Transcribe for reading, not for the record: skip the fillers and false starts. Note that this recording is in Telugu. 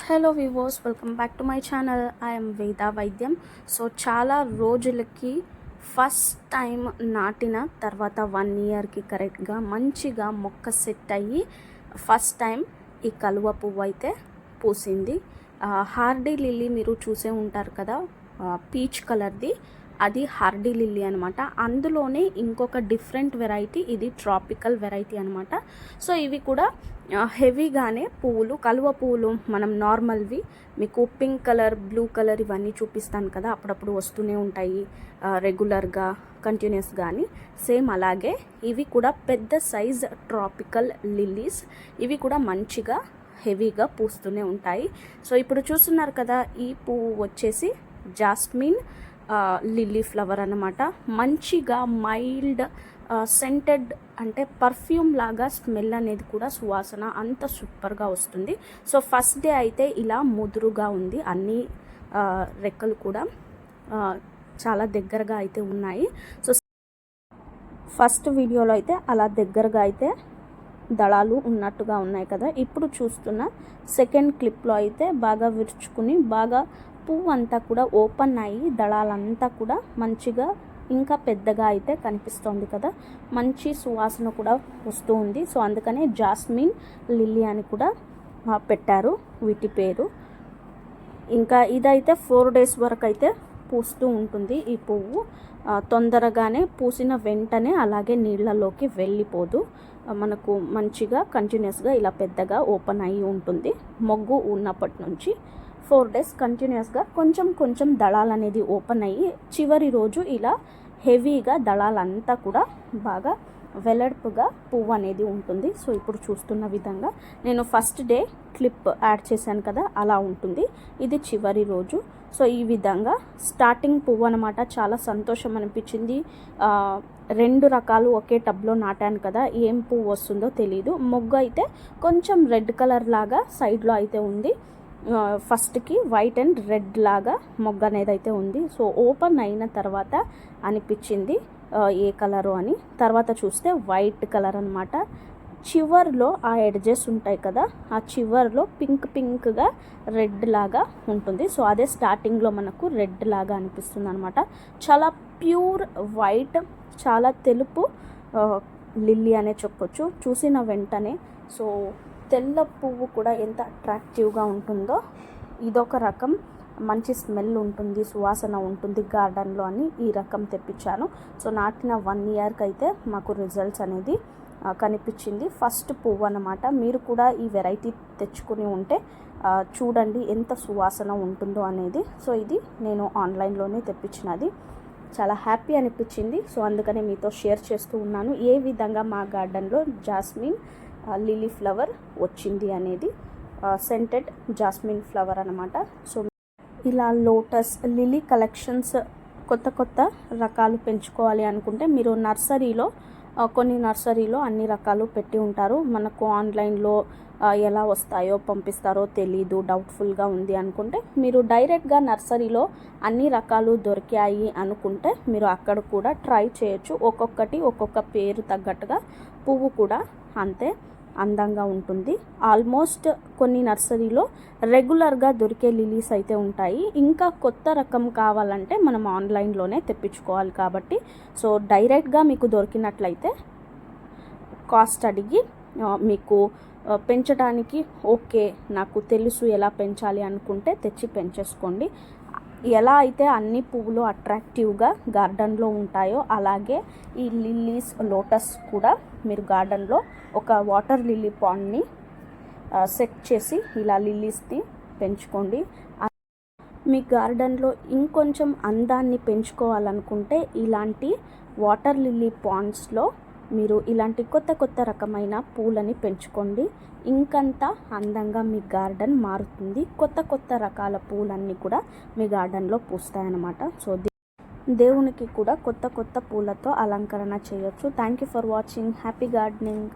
Hello వివోస్, welcome back to my channel. I'm వేద వైద్యం. సో చాలా రోజులకి ఫస్ట్ టైం నాటిన తర్వాత 1 ఇయర్కి కరెక్ట్గా మంచిగా మొక్క సెట్ అయ్యి ఫస్ట్ టైం ఈ కలువ పువ్వు అయితే పూసింది. హార్డీ లిల్లీ మీరు చూసే ఉంటారు కదా, పీచ్ కలర్ది, అది హార్డీ లిల్లీ అనమాట. అందులోనే ఇంకొక డిఫరెంట్ వెరైటీ, ఇది ట్రాపికల్ వెరైటీ అనమాట. సో ఇవి కూడా హెవీగానే పువ్వులు, కలువ పువ్వులు మనం నార్మల్వి మీకు పింక్ కలర్, బ్లూ కలర్ ఇవన్నీ చూపిస్తాను కదా, అప్పుడప్పుడు వస్తూనే ఉంటాయి రెగ్యులర్గా కంటిన్యూస్. కానీ సేమ్ అలాగే ఇవి కూడా పెద్ద సైజ్ ట్రాపికల్ లిల్లీస్. ఇవి కూడా మంచిగా హెవీగా పూస్తూనే ఉంటాయి. సో ఇప్పుడు చూస్తున్నారు కదా, ఈ పువ్వు వచ్చేసి జాస్మిన్ లిల్లీ ఫ్లవర్ అన్నమాట. మంచిగా మైల్డ్ సెంటెడ్, అంటే పర్ఫ్యూమ్ లాగా స్మెల్ అనేది కూడా, సువాసన అంత సూపర్గా వస్తుంది. సో ఫస్ట్ డే అయితే ఇలా ముదురుగా ఉంది, అన్ని రెక్కలు కూడా చాలా దగ్గరగా అయితే ఉన్నాయి. సో ఫస్ట్ వీడియోలో అయితే అలా దగ్గరగా అయితే దళాలు ఉన్నట్టుగా ఉన్నాయి కదా. ఇప్పుడు చూస్తున్న సెకండ్ క్లిప్లో అయితే బాగా విరుచుకుని, బాగా పువ్వు అంతా కూడా ఓపెన్ అయ్యి దళాలంతా కూడా మంచిగా ఇంకా పెద్దగా అయితే కనిపిస్తోంది కదా. మంచి సువాసన కూడా వస్తూ ఉంది. సో అందుకనే జాస్మిన్ లిల్లీ అని కూడా పెట్టారు వీటి పేరు. ఇంకా ఇదైతే 4 days వరకు అయితే పూస్తూ ఉంటుంది ఈ పువ్వు. తొందరగానే పూసిన వెంటనే అలాగే నీళ్ళలోకి వెళ్ళిపోదు, మనకు మంచిగా కంటిన్యూస్గా ఇలా పెద్దగా ఓపెన్ అయ్యి ఉంటుంది. మొగ్గు ఉన్నప్పటి నుంచి 4 days కంటిన్యూస్గా కొంచెం కొంచెం దళాలు అనేది ఓపెన్ అయ్యి చివరి రోజు ఇలా హెవీగా దళాలంతా కూడా బాగా వెడల్పుగా పువ్వు అనేది ఉంటుంది. సో ఇప్పుడు చూస్తున్న విధంగా నేను ఫస్ట్ డే క్లిప్ యాడ్ చేశాను కదా, అలా ఉంటుంది. ఇది చివరి రోజు. సో ఈ విధంగా స్టార్టింగ్ పువ్వు అనమాట. చాలా సంతోషం అనిపించింది. 2 రకాలు ఒకే టబ్లో నాటాను కదా, ఏం పువ్వు వస్తుందో తెలీదు. మొగ్గు అయితే కొంచెం రెడ్ కలర్ లాగా సైడ్లో అయితే ఉంది. ఫస్ట్కి వైట్ అండ్ రెడ్ లాగా మొగ్గ అనేది అయితే ఉంది. సో ఓపెన్ అయిన తర్వాత అనిపించింది ఏ కలరు అని. తర్వాత చూస్తే వైట్ కలర్ అనమాట. చివర్లో ఆ ఎడ్జెస్ ఉంటాయి కదా, ఆ చివర్లో పింక్గా రెడ్ లాగా ఉంటుంది. సో అదే స్టార్టింగ్లో మనకు రెడ్ లాగా అనిపిస్తుంది అనమాట. చాలా ప్యూర్ వైట్, చాలా తెలుపు లిల్లీ అనే చెప్పొచ్చు చూసిన వెంటనే. సో తెల్ల పువ్వు కూడా ఎంత అట్రాక్టివ్గా ఉంటుందో, ఇదొక రకం మంచి స్మెల్ ఉంటుంది, సువాసన ఉంటుంది గార్డెన్లో అని ఈ రకం తెప్పించాను. సో నాటిన 1 ఇయర్కి అయితే మాకు రిజల్ట్స్ అనేది కనిపించింది. ఫస్ట్ పువ్వు అన్నమాట. మీరు కూడా ఈ వెరైటీ తెచ్చుకుని ఉంటే చూడండి ఎంత సువాసన ఉంటుందో అనేది. సో ఇది నేను ఆన్లైన్లోనే తెప్పించినది, చాలా హ్యాపీ అనిపించింది. సో అందుకనే మీతో షేర్ చేస్తూ ఉన్నాను ఏ విధంగా మా గార్డెన్లో జాస్మిన్ లిల్లీ ఫ్లవర్ వచ్చింది అనేది. సెంటెడ్ జాస్మిన్ ఫ్లవర్ అనమాట. సో ఇలా లోటస్ లిల్లీ కలెక్షన్స్ కొత్త రకాలు పెంచుకోవాలి అనుకుంటే మీరు నర్సరీలో, కొన్ని నర్సరీలో అన్ని రకాలు పెట్టి ఉంటారు. మనకు ఆన్లైన్లో ఎలా వస్తాయో పంపిస్తారో తెలీదు, డౌట్ఫుల్గా ఉంది అనుకుంటే మీరు డైరెక్ట్గా నర్సరీలో అన్ని రకాలు దొరికాయి అనుకుంటే మీరు అక్కడ కూడా ట్రై చేయొచ్చు. ఒక్కొక్కటి ఒక్కొక్క పేరు తగ్గట్టుగా పువ్వు కూడా అంతే అందంగా ఉంటుంది. ఆల్మోస్ట్ కొన్ని నర్సరీలో రెగ్యులర్గా దొరికే లిలీస్ అయితే ఉంటాయి. ఇంకా కొత్త రకం కావాలంటే మనం ఆన్లైన్లోనే తెప్పించుకోవాలి కాబట్టి, సో డైరెక్ట్గా మీకు దొరికినట్లయితే కాస్ట్ అడిగి మీకు పెంచడానికి ఓకే, నాకు తెలుసు ఎలా పెంచాలి అనుకుంటే తెచ్చి పెంచేసుకోండి. ఎలా అయితే అన్ని పువ్వులు అట్రాక్టివ్గా గార్డెన్లో ఉంటాయో అలాగే ఈ లిల్లీస్, లోటస్ కూడా మీరు గార్డెన్లో ఒక వాటర్ లిల్లీ పాండ్ని సెట్ చేసి ఇలా లిల్లీస్ని పెంచుకోండి. మీ గార్డెన్లో ఇంకొంచెం అందాన్ని పెంచుకోవాలనుకుంటే ఇలాంటి వాటర్ లిల్లీ పాండ్స్లో మీరు ఇలాంటి కొత్త కొత్త రకమైన పూలని పెంచుకోండి. ఇంకంత అందంగా మీ గార్డెన్ మారుతుంది. కొత్త కొత్త రకాల పూలన్నీ కూడా మీ గార్డెన్లో పూస్తాయన్నమాట. సో దేవునికి కూడా కొత్త కొత్త పూలతో అలంకరణ చేయొచ్చు. Thank you for watching. Happy gardening.